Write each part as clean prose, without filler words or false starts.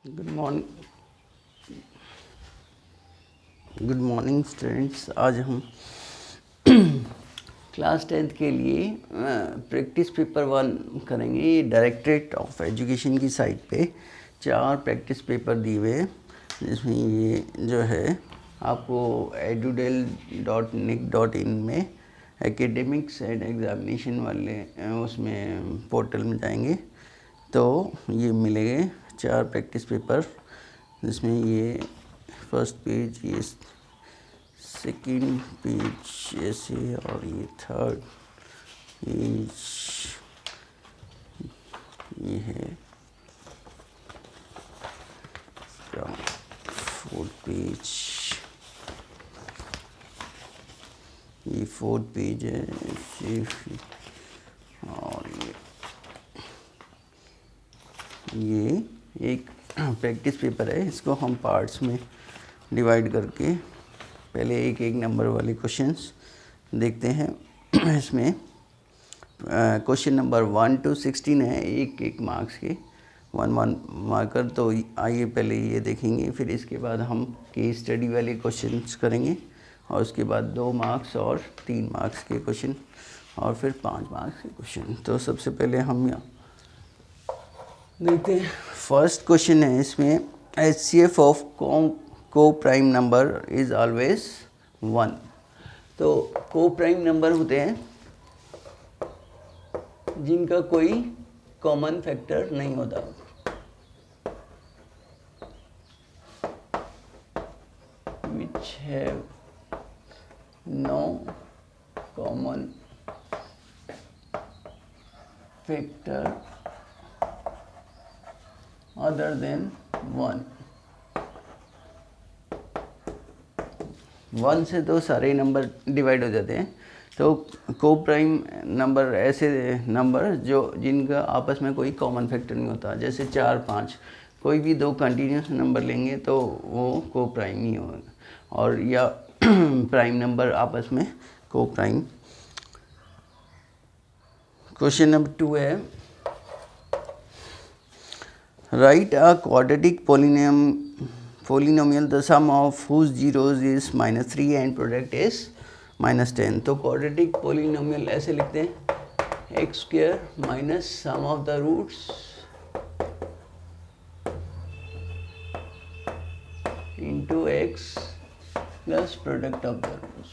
Good morning students. आज हम class 10th के लिए प्रैक्टिस पेपर 1 करेंगे। ये डायरेक्टरेट ऑफ एजुकेशन की साइट पे 4 प्रैक्टिस पेपर दिए हुए हैं, जिसमें ये जो है आपको edudel.nic.in में एकेडमिक्स एंड एग्ज़ामिनेशन वाले उसमें पोर्टल में जाएंगे तो ये मिलेंगे 4 प्रैक्टिस पेपर, जिसमें ये फर्स्ट पेज, ये सेकंड पेज ऐसे, और ये थर्ड पेज ये है, फोर्थ पेज, ये फोर्थ पेज है और ये एक प्रैक्टिस पेपर है। इसको हम पार्ट्स में डिवाइड करके पहले एक एक नंबर वाले क्वेश्चंस देखते हैं। इसमें क्वेश्चन नंबर 1 to 16 है, एक एक मार्क्स के 1 मार्कर। तो आइए पहले ये देखेंगे, फिर इसके बाद हम केस स्टडी वाले क्वेश्चंस करेंगे, और उसके बाद 2 मार्क्स और 3 मार्क्स के क्वेश्चन, और फिर 5 मार्क्स के क्वेश्चन। तो सबसे पहले हम यहाँ देखते हैं। फर्स्ट क्वेश्चन है इसमें, HCF ऑफ को प्राइम नंबर इज़ ऑलवेज 1। तो को प्राइम नंबर होते हैं जिनका कोई कॉमन फैक्टर नहीं होता। Which have no common factor other than 1। 1 से तो सारे नंबर डिवाइड हो जाते हैं। तो को प्राइम नंबर ऐसे नंबर जिनका आपस में कोई कॉमन फैक्टर नहीं होता, जैसे 4, 5, कोई भी 2 कंटिन्यूस नंबर लेंगे तो वो को प्राइम ही होगा, और या प्राइम नंबर आपस में को प्राइम। क्वेश्चन नंबर 2 है, right a quadratic polynomial the sum of whose zeros is -3 and product is -10। तो क्वाड्रेटिक पोलिनोमियल ऐसे लिखते हैं, x² minus sum of the roots into x plus product of the roots.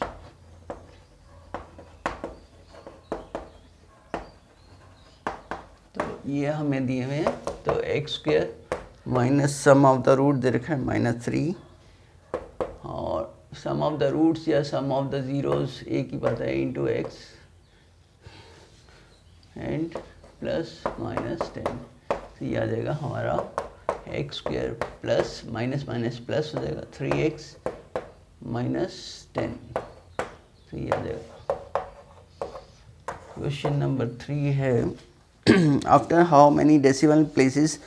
तो ये हमें दिए हुए हैं, तो x² minus sum of the root दे रखा है -3, और सम ऑफ द रूट्स या सम ऑफ द ज़ीरोज़ एक ही बात है, इंटू x एंड प्लस -10। तो ये आ जाएगा हमारा x² plus minus minus plus हो जाएगा 3x -10। तो ये आ जाएगा। क्वेश्चन नंबर 3 है, after how many decimal places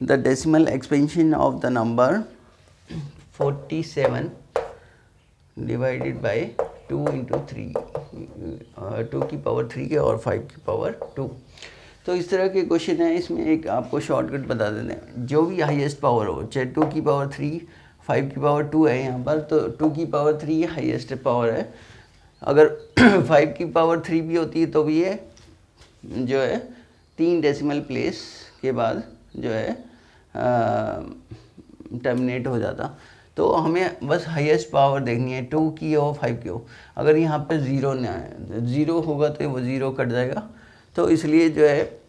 the decimal expansion of the number 47 divided by 2 into 3, 2 की पावर 3 और 5 की पावर 2। तो इस तरह के क्वेश्चन है। इसमें एक आपको शॉर्टकट बता देते हैं, जो भी हाईएस्ट पावर हो, चाहे 2 की पावर 3, 5 की पावर 2 है यहाँ पर, तो 2 की पावर 3 हाईएस्ट पावर है। अगर 5 की पावर 3 भी होती है तो भी ये जो है 3 डेसिमल प्लेस के बाद जो है टर्मिनेट हो जाता। तो हमें बस हाईएस्ट पावर देखनी है, 2 की हो 5 की हो। अगर यहाँ पे 0 ना है, 0 होगा तो वो 0 कट जाएगा। तो इसलिए जो है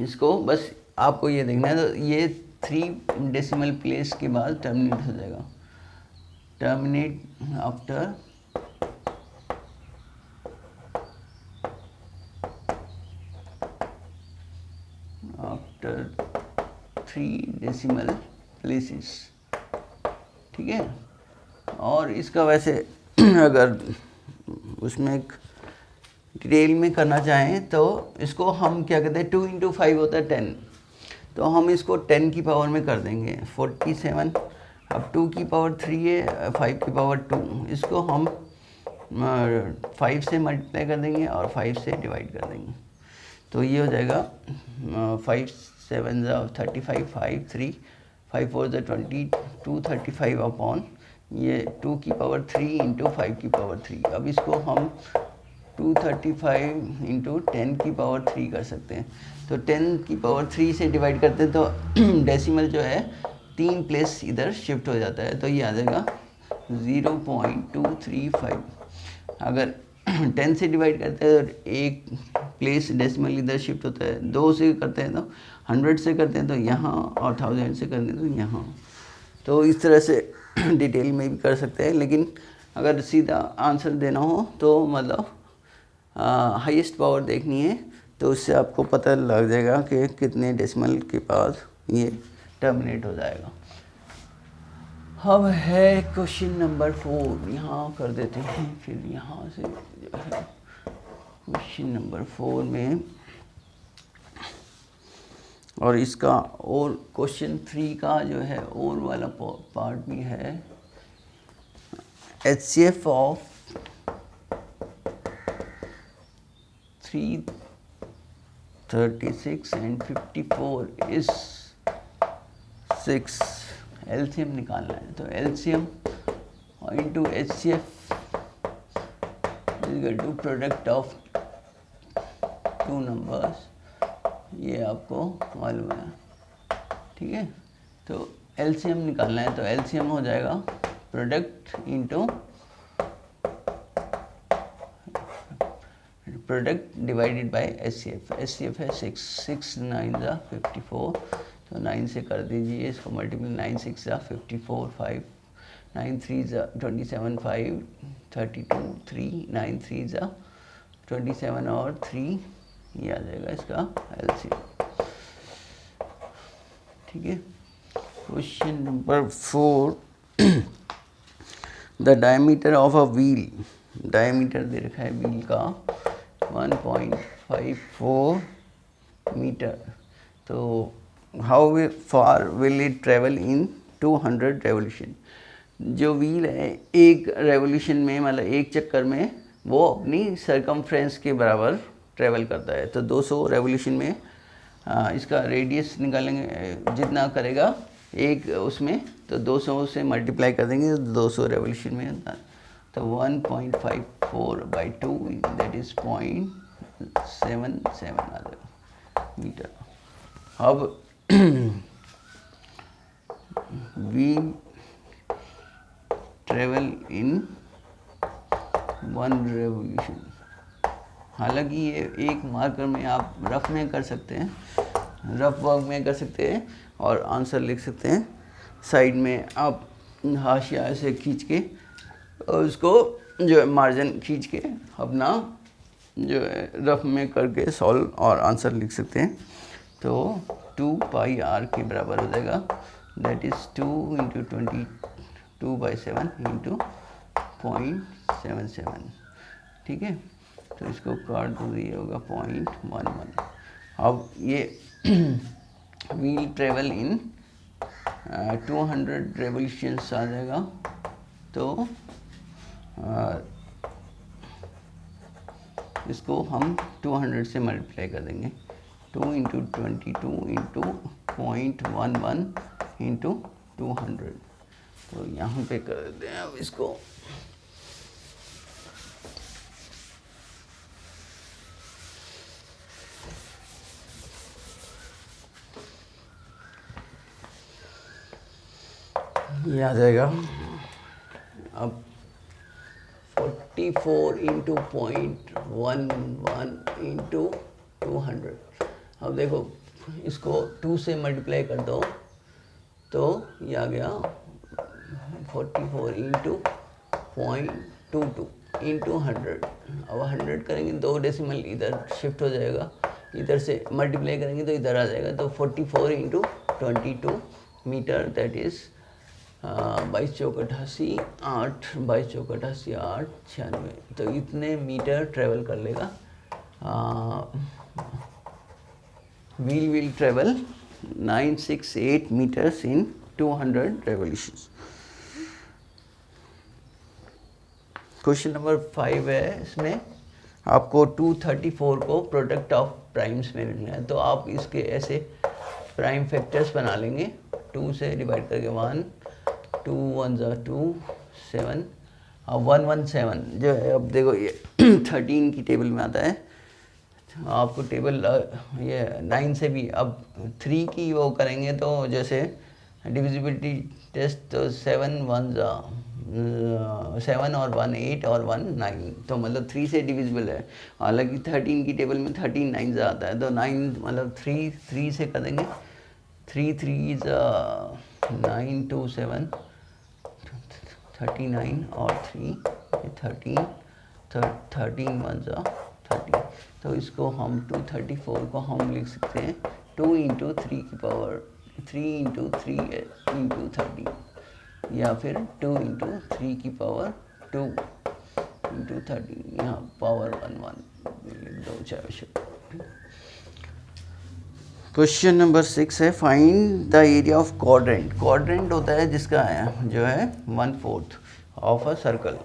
इसको बस आपको ये देखना है, तो ये 3 डेसिमल प्लेस के बाद टर्मिनेट हो जाएगा। Terminate after after 3 decimal places, ठीक है। और इसका वैसे अगर उसमें एक डिटेल में करना चाहें तो इसको हम क्या कहते हैं, 2 into 5 होता है 10, तो हम इसको 10 की पावर में कर देंगे 47। अब 2 की पावर 3 है, 5 की पावर 2, इसको हम 5 से मल्टीप्लाई कर देंगे और 5 से डिवाइड कर देंगे। तो ये हो जाएगा 5 7 ज़ा 35, 5 3 5 4 ज़ा 20, 235 अपॉन ये 2 की पावर 3 इंटू 5 की पावर 3। अब इसको हम 235 इंटू 10 की पावर 3 कर सकते हैं। तो 10 की पावर 3 से डिवाइड करते हैं तो डेसिमल जो है 3 प्लेस इधर शिफ्ट हो जाता है, तो ये आ जाएगा 0.235। अगर 10 से डिवाइड करते हैं तो एक प्लेस डेसिमल इधर शिफ्ट होता है, 2 से करते हैं तो 100 से करते हैं तो यहाँ, और 1000 से करते हैं तो यहाँ। तो इस तरह से डिटेल में भी कर सकते हैं, लेकिन अगर सीधा आंसर देना हो तो मतलब हाईएस्ट पावर देखनी है, तो उससे आपको पता लग जाएगा कि कितने डेसिमल के पास ये टर्मिनेट हो जाएगा। अब है क्वेश्चन नंबर 4, यहाँ कर देते हैं, फिर यहाँ से जो है क्वेश्चन नंबर 4 में, और इसका और क्वेश्चन 3 का जो है और वाला पार्ट भी है। HCF of 336 and 54 is 6। LCM निकालना है, तो LCM into HCF is equal to product of 2 numbers, ये आपको मालूम है, ठीक है। तो LCM निकालना है, तो LCM हो जाएगा product into product divided by HCF। HCF है 6, 6 9 ज़ा 54, तो 9 से कर दीजिए इसको मल्टीप्लाई, 9 6 ज़ा 54, 5 9 3 ज़ा 27, 5 32, 3 9 3 ज़ा 27 और 3, ये आ जाएगा इसका LCM, ठीक है। Question number 4, the diameter of a wheel, diameter दे रखा है व्हील का 1.54 मीटर, तो how far will it travel in 200 revolution. जो व्हील है एक रेवोल्यूशन में, मतलब एक चक्कर में वो अपनी सरकमफ्रेंस के बराबर ट्रेवल करता है, तो 200 रेवोल्यूशन में इसका रेडियस निकालेंगे जितना करेगा एक उसमें, तो 200 से मल्टीप्लाई कर देंगे 200 रेवोल्यूशन में, तो 1.54 बाई 2 दैट इज़ 0.77 आ जाएगा मीटर। अब व्हील ट्रेवल इन 1 रेवोल्यूशन, हालांकि ये एक मार्कर में आप रफ में कर सकते हैं, रफ वर्क में कर सकते हैं और आंसर लिख सकते हैं। साइड में आप हाशिया ऐसे खींच के और उसको जो है मार्जिन खींच के अपना जो है रफ में करके सॉल्व और आंसर लिख सकते हैं। तो 2 पाई r के बराबर हो जाएगा, दैट इज़ 2 इंटू 22/7 इंटू 0.77, ठीक है। तो इसको काट दो, ये होगा 0.11। अब ये व्हील ट्रेवल इन 200 रेवोल्यूशंस आ जाएगा, तो इसको हम 200 से मल्टीप्लाई कर देंगे, 2 इंटू 22 इंटू 0.11 इंटू 200, तो यहाँ पे कर देते हैं। अब इसको ये आ जाएगा, अब 44 इंटू 0.11 इंटू 200। अब देखो इसको 2 से मल्टीप्लाई कर दो तो ये आ गया 44 इंटू 0.22 इंटू 100। अब 100 करेंगे 2 डेसिमल इधर शिफ्ट हो जाएगा, इधर से मल्टीप्लाई करेंगे तो इधर आ जाएगा, तो 44 इंटू 22 मीटर, दैट इज़ 22 चौक 88, 8 22 चौक 88, 8 96, तो इतने मीटर ट्रेवल कर लेगा। Wheel will travel 968 metres in 200 revolutions. Question number 5 है, इसमें आपको 234 को प्रोडक्ट ऑफ प्राइम्स में मिलना है, तो आप इसके ऐसे प्राइम फैक्टर्स बना लेंगे, 2 से डिवाइड करके 1, 2 1 ज़ा 2, 7, अब 1 1 7 जो है, अब देखो ये 13 की टेबल में आता है, आपको टेबल ये 9 से भी, अब 3 की वो करेंगे तो जैसे डिविजिबिलिटी टेस्ट, तो 7 1 ज़ा 7 और 1 8 और 1 9, तो मतलब 3 से डिविजिबल है। हालांकि 13 की टेबल में 13 9 ज़ा आता है, तो 9 मतलब 3 से कर देंगे, 3 3 ज़ा 9 2 7 39 और 3 13 13 1 ज़ा 30, तो इसको हम 234 को हम लिख सकते हैं 2 इंटू 3 की पावर 3 इंटू 3 इंटू 30, या फिर 2 इंटू 3 की पावर 2 इंटू 30, यहाँ पावर 1 1 लिख दो चाहे। क्वेश्चन नंबर 6 है, find the area of quadrant. Quadrant होता है जिसका जो है 1/4 ऑफ अ सर्कल,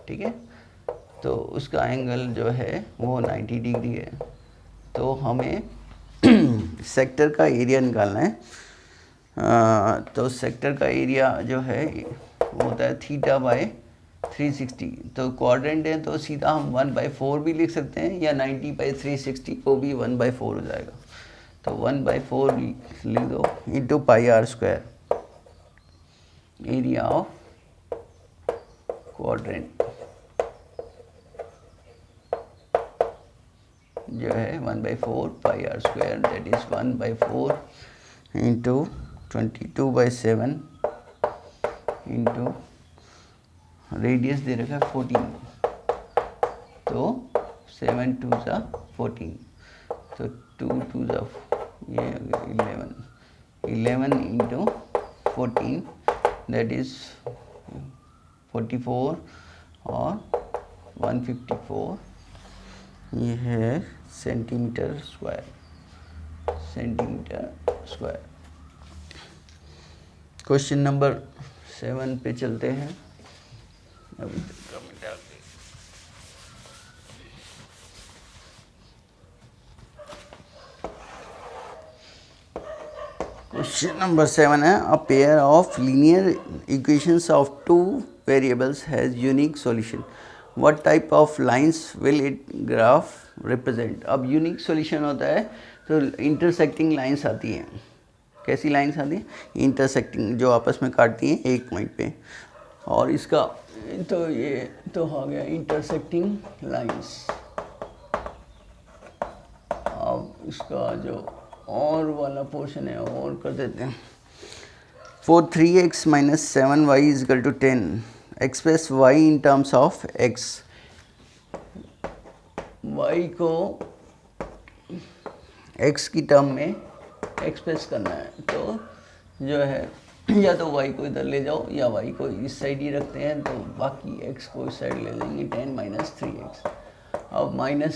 ठीक है, तो उसका एंगल जो है वो 90 डिग्री है। तो हमें सेक्टर का एरिया निकालना है, तो सेक्टर का एरिया जो है वो होता है थीटा बाय 360, तो क्वाड्रेंट है तो सीधा हम 1/4 भी लिख सकते हैं, या 90/360 को भी 1/4 हो जाएगा, तो 1/4 लिख दो into pi r square, area of quadrant जो है 1/4 pi r square, that is 1/4 into 22/7 into radius दे रखा है 14, तो 7 2 ज़ा 14, तो 2 2 ज़ा ये 11 इंटू 14 दैट इज 44 और 154, ये है सेंटीमीटर स्क्वायर। क्वेश्चन नंबर 7 पे चलते हैं। अभी क्वेश्चन नंबर 7 है, a pair of linear equations of 2 variables has unique solution, what type of lines will it graph represent. अब यूनिक सॉल्यूशन होता है तो इंटरसेक्टिंग लाइंस आती हैं, कैसी लाइंस आती हैं, इंटरसेक्टिंग, जो आपस में काटती हैं एक पॉइंट पे, और इसका तो ये तो हो गया इंटरसेक्टिंग लाइंस। अब इसका जो और वाला पोर्शन है और कर देते हैं, for 3x - 7y = 10 express y in terms of x, y को x की टर्म में एक्सप्रेस करना है, तो जो है या तो y को इधर ले जाओ या y को इस साइड ही रखते हैं, तो बाकी x को इस साइड ले लेंगे, 10 - 3x। अब माइनस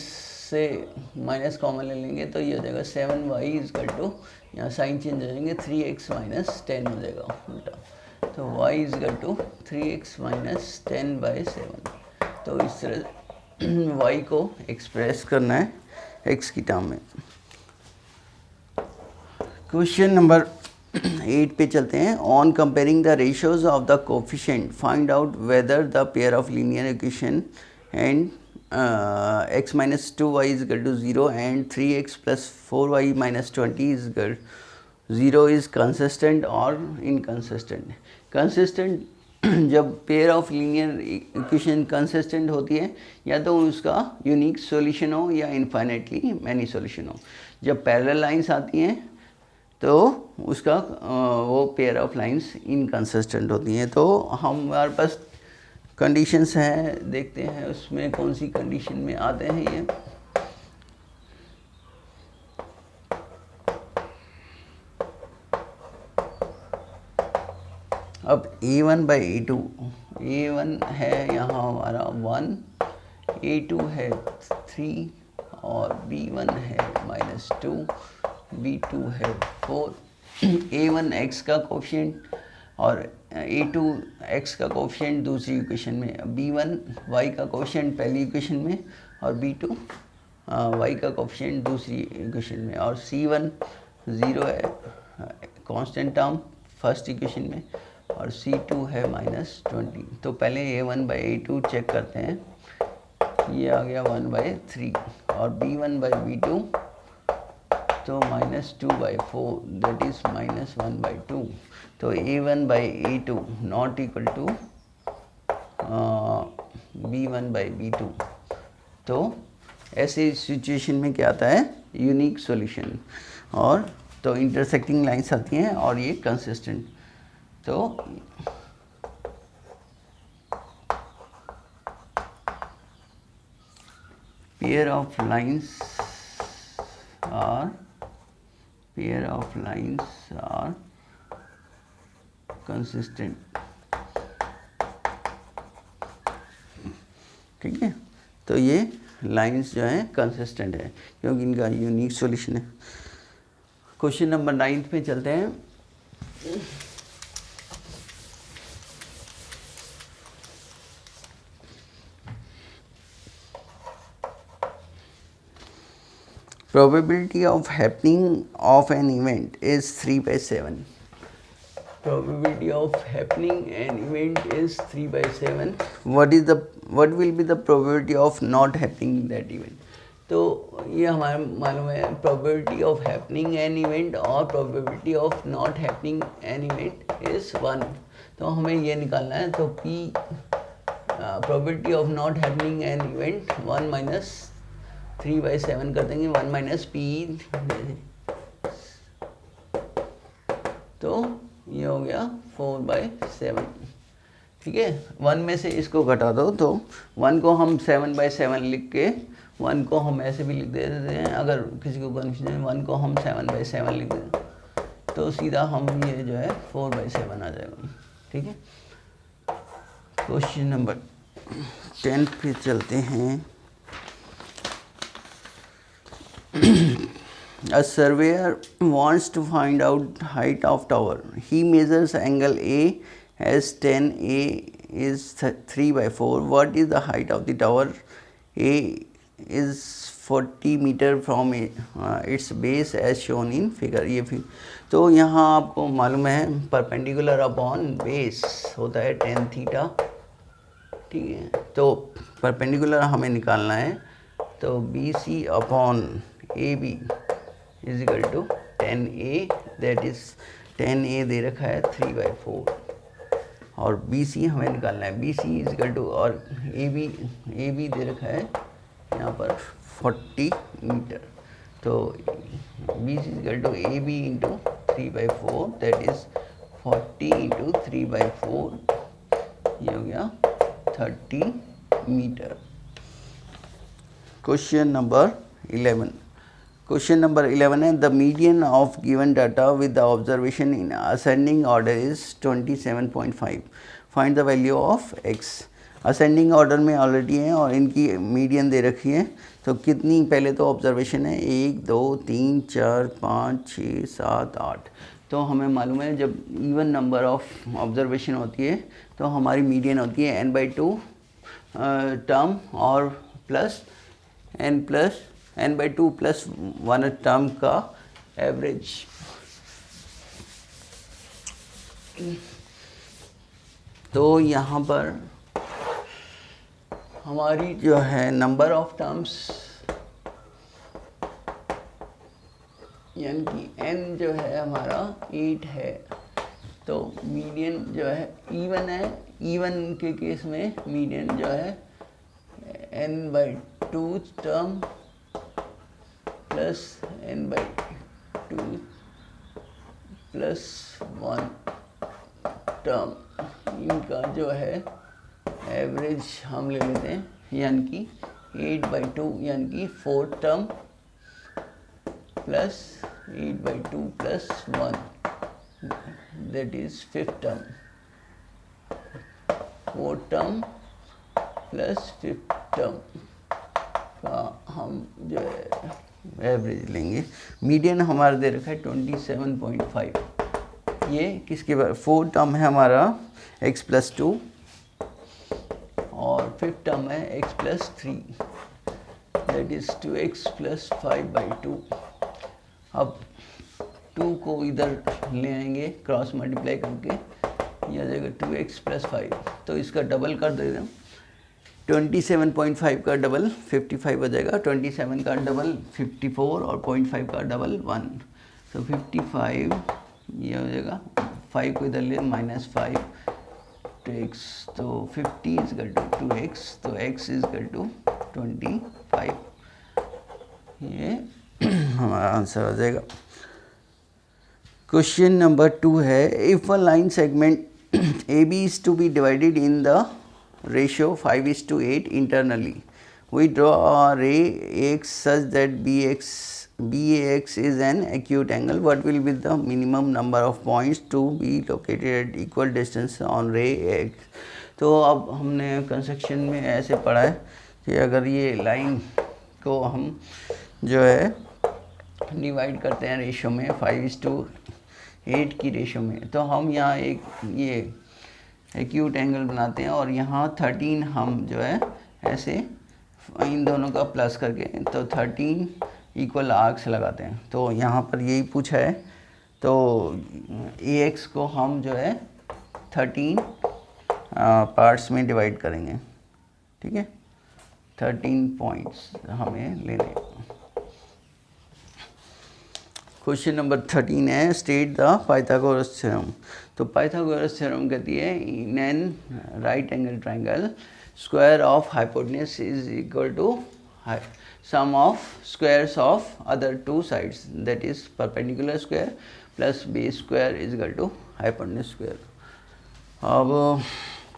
से माइनस कॉमन ले लेंगे तो ये हो जाएगा 7y = यहाँ साइन चेंज हो जाएंगे, 3x - 10 हो जाएगा उल्टा, तो y = 3x - 10/7। तो इस तरह y को एक्सप्रेस करना है x की टर्म में। क्वेश्चन नंबर 8 पे चलते हैं, on comparing the ratios of the coefficient find out whether the pair of linear equation and x - 2y = 0 and 3x + 4y - 20 = 0 is consistent और इनकंसिस्टेंट। कंसिस्टेंट जब pair of linear equation consistent होती है, या तो उसका यूनिक सॉल्यूशन हो या infinitely many solution हो। जब पैरेलल लाइंस आती हैं तो उसका वो पेयर ऑफ लाइंस इनकंसिस्टेंट होती हैं। तो हमारे पास कंडीशंस हैं, देखते हैं उसमें कौन सी कंडीशन में आते हैं ये। अब a1/a2, a1 है यहाँ हमारा 1, a2 है 3 और b1 है -2, b2 है 4। a1 x का कोफिशिएंट और a2 x का कोफिशिएंट दूसरी इक्वेशन में, b1 y का कोफिशिएंट पहली इक्वेशन में और b2 y का कोफिशिएंट दूसरी इक्वेशन में, और c1 0 है कांस्टेंट टर्म फर्स्ट इक्वेशन में, और C2 है -20। तो पहले A1/A2 चेक करते हैं, ये आ गया 1/3, और B1/B2 तो -2/4 दैट इज -1/2। तो A1/A2 not equal to B1/B2। तो ऐसे सिचुएशन में क्या आता है, यूनिक सॉल्यूशन, और तो इंटरसेक्टिंग लाइंस आती हैं और ये कंसिस्टेंट। तो pair of lines are consistent. ठीक है, तो ये लाइंस जो हैं कंसिस्टेंट है क्योंकि इनका यूनिक सॉल्यूशन है। क्वेश्चन नंबर 9 पे चलते हैं। Probability of happening of an event is 3/7. Probability of happening an event is 3/7. What will be the probability of not happening that event? तो ये हमारा मालूम है probability of happening an event और probability of not happening an event is 1। तो हमें ये निकालना है। तो P probability of not happening an event 1 minus 3/7 कर देंगे, 1 minus P। तो ये हो गया 4/7। ठीक है, 1 में से इसको घटा दो, तो 1 को हम 7/7 लिख के 1 को हम ऐसे भी लिख देते हैं, अगर किसी को कन्फ्यूजन है 1 को हम 7/7 लिख दें तो सीधा हम ये जो है 4/7 आ जाएगा। ठीक है, क्वेश्चन नंबर 10 पे चलते हैं। A surveyor wants to find out height of tower. He measures angle A as 10A is 3/4. What is the height of the tower? A is 40 meter from its base as shown in figure। ये तो यहाँ आपको मालूम है perpendicular upon base होता है tan theta. ठीक है, तो परपेंडिकुलर हमें निकालना है। तो BC upon AB is equal to 10A, that is 10A दे रखा है 3/4, और BC हमें निकालना है। BC इज इक्वल टू, और AB दे रखा है यहाँ पर 40 मीटर। तो BC is equal to AB into 3/4 that is 40 into 3/4, ये हो गया 30 metre. Question number 11। Question number 11 है, the median of given data with the observation in ascending order is 27.5। Find the value of x। Ascending order में already है और इनकी median दे रखी है। तो कितनी, पहले तो ऑब्जर्वेशन है 1 2 3 4 5 6 7 8। तो हमें मालूम है जब इवन नंबर ऑफ ऑब्जर्वेशन होती है तो हमारी मीडियन होती है n/2 टर्म और प्लस n/2 प्लस 1 टर्म का एवरेज। तो यहाँ पर हमारी जो है नंबर ऑफ टर्म्स यानी कि n जो है हमारा 8 है। तो मीडियन जो है इवन है, इवन के केस में मीडियन जो है n/2 term plus n/2 plus 1 term, इनका जो है एवरेज हम ले लेते हैं, यानी कि 8/2 यानी कि 4 term plus 8/2 plus 1 that is 5th term. 4 term plus 5th term का हम जो है एवरेज लेंगे। मीडियन हमारा दे रखा है 27.5। ये किसके बाद 4 टर्म है हमारा x प्लस 2 और 5th टर्म है x plus 3 that is 2x plus 5/2। अब 2 को इधर ले आएंगे क्रॉस मल्टीप्लाई करके, यह आ जाएगा 2x + 5। तो इसका डबल कर दे रहे हैं, 27.5 का डबल 55 हो जाएगा, 27 का डबल 54 और 0.5 का डबल 1। तो 55 ये हो जाएगा, 5 को इधर ले -5 2x, तो 50 = 2x, तो x = 25। ये हमारा आंसर हो जाएगा। क्वेश्चन नंबर 2 है, if a line segment AB is to be divided in the ratio 5:8 internally, we draw a ray AX such that BAX is an acute angle. What will be the minimum number of points to be located at equal distance on ray AX? तो अब हमने construction में ऐसे पढ़ा है कि अगर ये लाइन को हम जो है डिवाइड करते हैं रेशो में 5:8 की रेशो में, तो हम यहाँ एक ये एक्यूट एंगल बनाते हैं और यहाँ 13 हम जो है ऐसे इन दोनों का प्लस करके तो 13 इक्वल आर्क्स लगाते हैं। तो यहाँ पर यही पूछा है, तो AX को हम जो है 13 पार्ट्स में डिवाइड करेंगे, ठीक है। 13 पॉइंट्स हमें लेने। क्वेश्चन नंबर 13 है, स्टेट द पाइथागोरस थ्योरम। तो पाइथागोरस थ्योरम कहती है in an right angle triangle square of hypotenuse is equal to sum of squares of other two sides, that is perpendicular square plus base square is equal to hypotenuse square. अब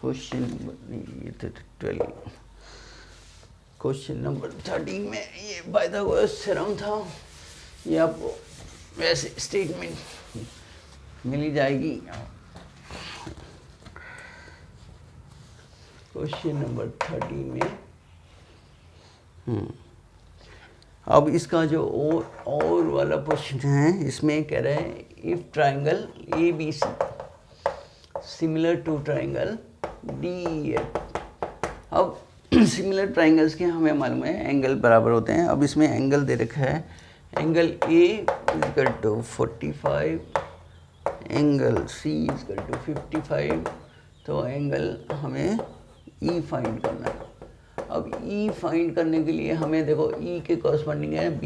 question number 12, question number 13 में ये Pythagoras theorem था, ये आपको वैसे statement मिल ही जाएगी। Question number 13 में अब इसका जो और वाला क्वेश्चन है, इसमें कह रहे हैं if triangle ABC similar to triangle DEF। अब सिमिलर ट्राइंगल्स के हमें मालूम है एंगल बराबर होते हैं। अब इसमें एंगल दे रखा है, एंगल A = 45, एंगल C = 55, तो एंगल हमें E फाइंड करना है। अब E फाइंड करने के लिए हमें देखो E के कॉरस्पॉन्डिंग है B,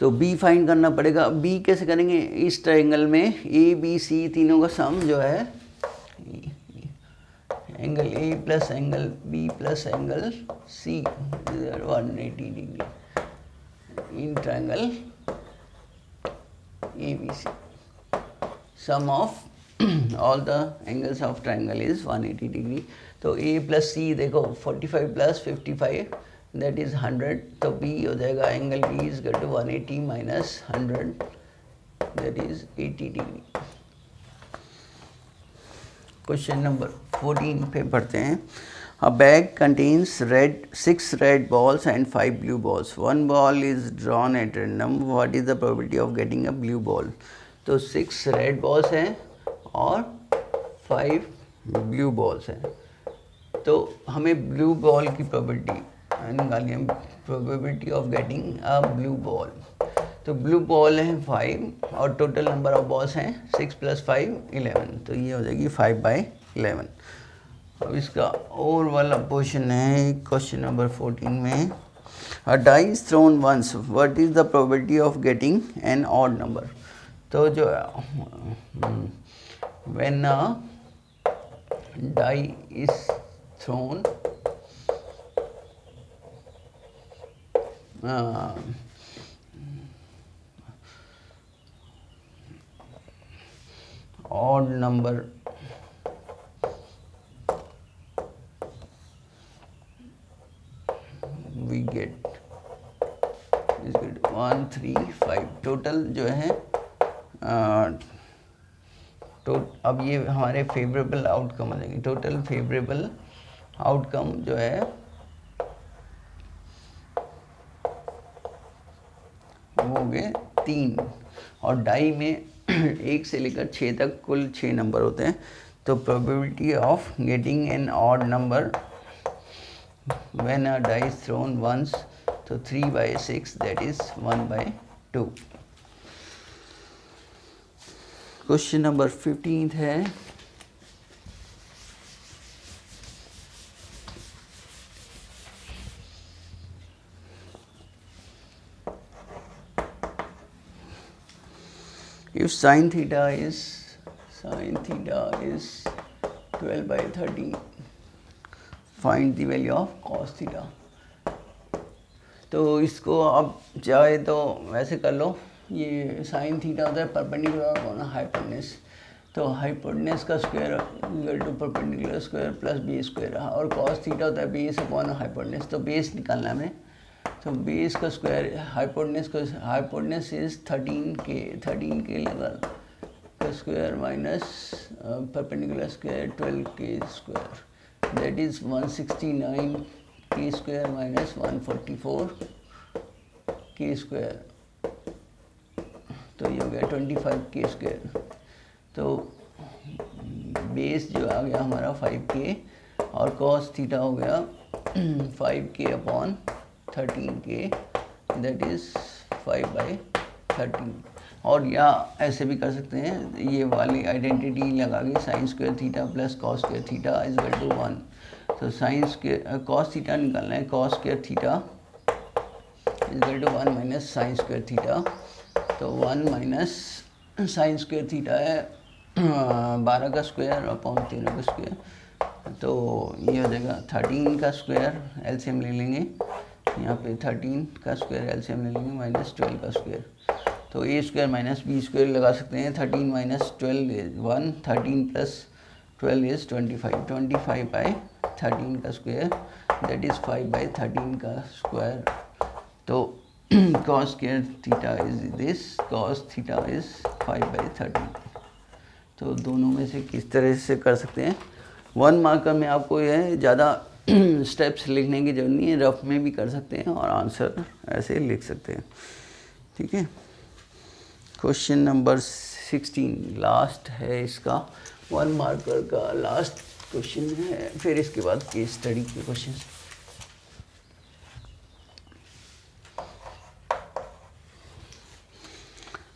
तो B फाइंड करना पड़ेगा। B कैसे करेंगे, इस ट्रायंगल में ABC तीनों का सम जो है angle A plus angle B plus angle C 180 degree in triangle ABC. Sum of all the angles of triangle is 180 degree. तो A plus C देखो 45 plus 55 that is 100, तो B हो जाएगा angle B is equal to 180 minus 100 that is 80 degree. Question number 14 पे पढ़ते हैं। A bag contains 6 red balls and 5 blue balls. One ball is drawn at random. What is the probability of getting a blue ball? तो 6 red balls हैं और 5 blue balls हैं, तो हमें blue ball की probability निकालनी है, probability of getting a blue ball। तो blue ball है 5 और total number of balls हैं 6 + 5 11, तो ये हो जाएगी 5/11। अब इसका और वाला क्वेश्चन है क्वेश्चन नंबर 14 में, a die is thrown once, what is the probability of getting an odd number. तो जो when a die is thrown odd number we get is good 1 3 5 total जो है तो अब ये हमारे फेवरेबल आउटकम आ जाएंगे। टोटल फेवरेबल आउटकम जो है वो हो गए 3, और डाई में 1 से लेकर 6 तक कुल 6 नंबर होते हैं। तो probability of getting an odd number when a die is thrown once, तो 3/6 that is 1/2। क्वेश्चन नंबर 15 है, if sin theta is 12 by 30, find the value of cos theta। तो इसको आप चाहे तो वैसे कर लो, ये साइन थीटा होता है परपेंडिकुलर अपॉन हाइपोटेन्यूज, तो हाइपोटेन्यूज का square equal to perpendicular square plus base square रहा, और कॉस थीटा होता है बेस अपॉन हाइपोटेन्यूज, तो बेस निकालना है हमें, तो बेस का स्क्वायर हाइपोटेन्यूज इज 13 के लेवल का स्क्वायर माइनस परपेंडिकुलर स्क्वायर 12 के स्क्वायर, दैट इज 169 के स्क्वायर माइनस 144 के स्क्वायर, तो ये हो गया 25 के स्क्वायर। तो बेस जो आ गया हमारा 5k, और कॉस थीटा हो गया 5k upon 13k, that is 5/13। और या ऐसे भी कर सकते हैं, ये वाली आइडेंटिटी लगा के sine square theta plus cos square theta is equal to 1। तो साइन स्क्वायर कॉस थीटा निकालना है, cos square theta is equal to 1 minus sine square theta, तो 1 माइनस साइन स्क्वायर थीटा है 12 का स्क्वायर अपॉन 13 का square, तो ये हो जाएगा 13 का स्क्वायर एलसीएम ले लेंगे, यहाँ पे 13 का स्क्वायर एलसीएम ले लेंगे माइनस 12 का स्क्वायर, तो ए स्क्वायर माइनस बी स्क्वायर लगा सकते हैं। 13 माइनस 12 इज 1, 13 प्लस 12 इज 25, 25/13 का स्क्वायर, दैट इज 5/13 का स्क्वायर। तो cos square theta is this, cos theta is 5/13। तो दोनों में से किस तरह से कर सकते हैं, 1 मार्कर में आपको यह ज़्यादा स्टेप्स लिखने की जरूरत नहीं है, रफ में भी कर सकते हैं और आंसर ऐसे लिख सकते हैं, ठीक है। क्वेश्चन नंबर 16 लास्ट है इसका, 1 मार्कर का लास्ट क्वेश्चन है, फिर इसके बाद केस स्टडी के question.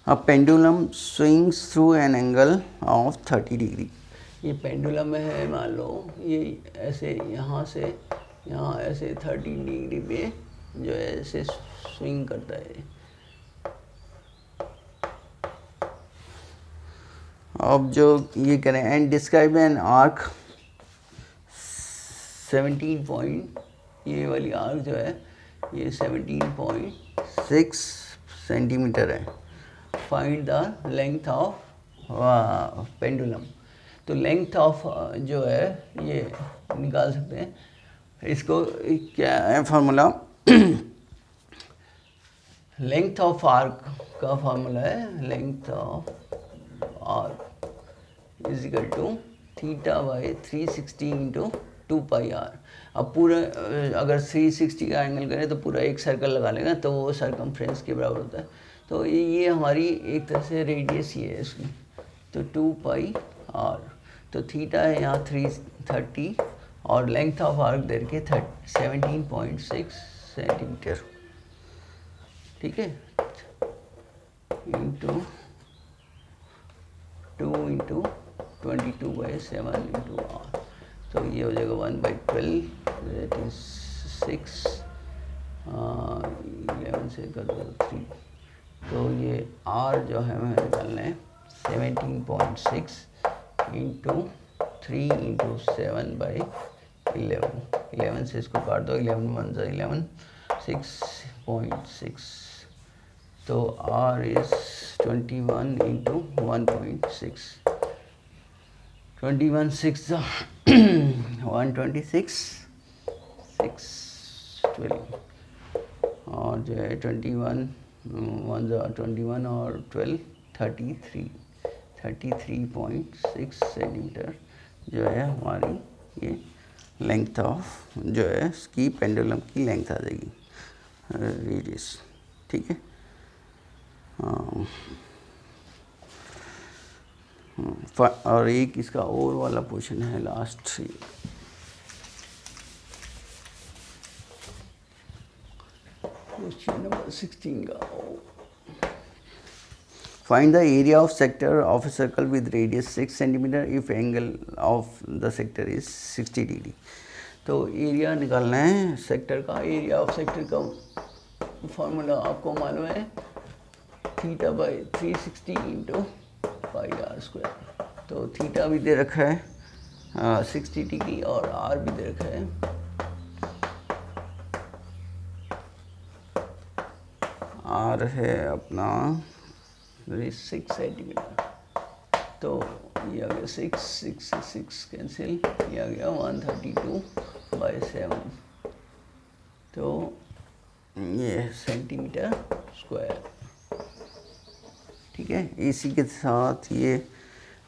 A pendulum swings through an angle of 30 degree। ये पेंडुलम है, मान लो ये ऐसे यहाँ से यहाँ ऐसे 30 डिग्री पे जो है ऐसे स्विंग करता है। अब जो ये करें, and describe an arc 17 point, ये वाली आर्क जो है ये 17.6 सेंटीमीटर है। Find the length of pendulum, तो लेंथ ऑफ जो है ये निकाल सकते हैं, इसको क्या है फार्मूला, लेंथ ऑफ आर्क का फार्मूला है, length of arc is equal to θ/360 into 2πr। अब पूरा अगर 360 का एंगल करें तो पूरा एक सर्कल लगा लेगा, तो वो सर्कमफ्रेंस के बराबर होता है, तो ये हमारी एक तरह से रेडियस ही है इसकी, तो 2πr, तो थीटा है यहाँ 330 और लेंथ ऑफ आर्क दे के 17.6 सेंटीमीटर, ठीक है, इंटू 2 इंटू 22/7 इंटू r, तो ये हो जाएगा 1/12, दैट इज 6, 11 से कर दो 3, तो ये r जो है हमें निकालना है 17.6 इंटू 3 इंटू 7/11, 11 से इसको काट दो, 11 1 जा 11, 6.6, तो r इज 21 इंटू 1.6, 21 6 126, 6 12, और जो है 21 1 21 और 12 33.6 सेंटीमीटर जो है हमारी ये लेंथ ऑफ जो है इसकी पेंडुलम की लेंथ आ जाएगी, रेडियस, ठीक है। और एक इसका और वाला पोर्शन है लास्ट, क्वेश्चन नंबर 16 का, find the area of sector of a circle with radius 6 centimetre if angle of the sector is 60 degree. तो एरिया निकालना है सेक्टर का। एरिया ऑफ सेक्टर का फॉर्मूला आपको मालूम है, theta by 360 into pi r square. तो थीटा भी दे रखा है 60 डिग्री और आर भी दे रखा है। आर है अपना 6 सेंटीमीटर, तो ये आ गया 6 कैंसिल, ये आ गया 132/7, तो ये सेंटीमीटर स्क्वायर। ठीक है, इसी के साथ ये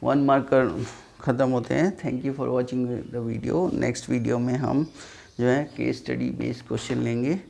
1 मार्कर ख़त्म होते हैं। Thank you for watching the video. Next video में हम जो है केस स्टडी बेस्ड क्वेश्चन लेंगे।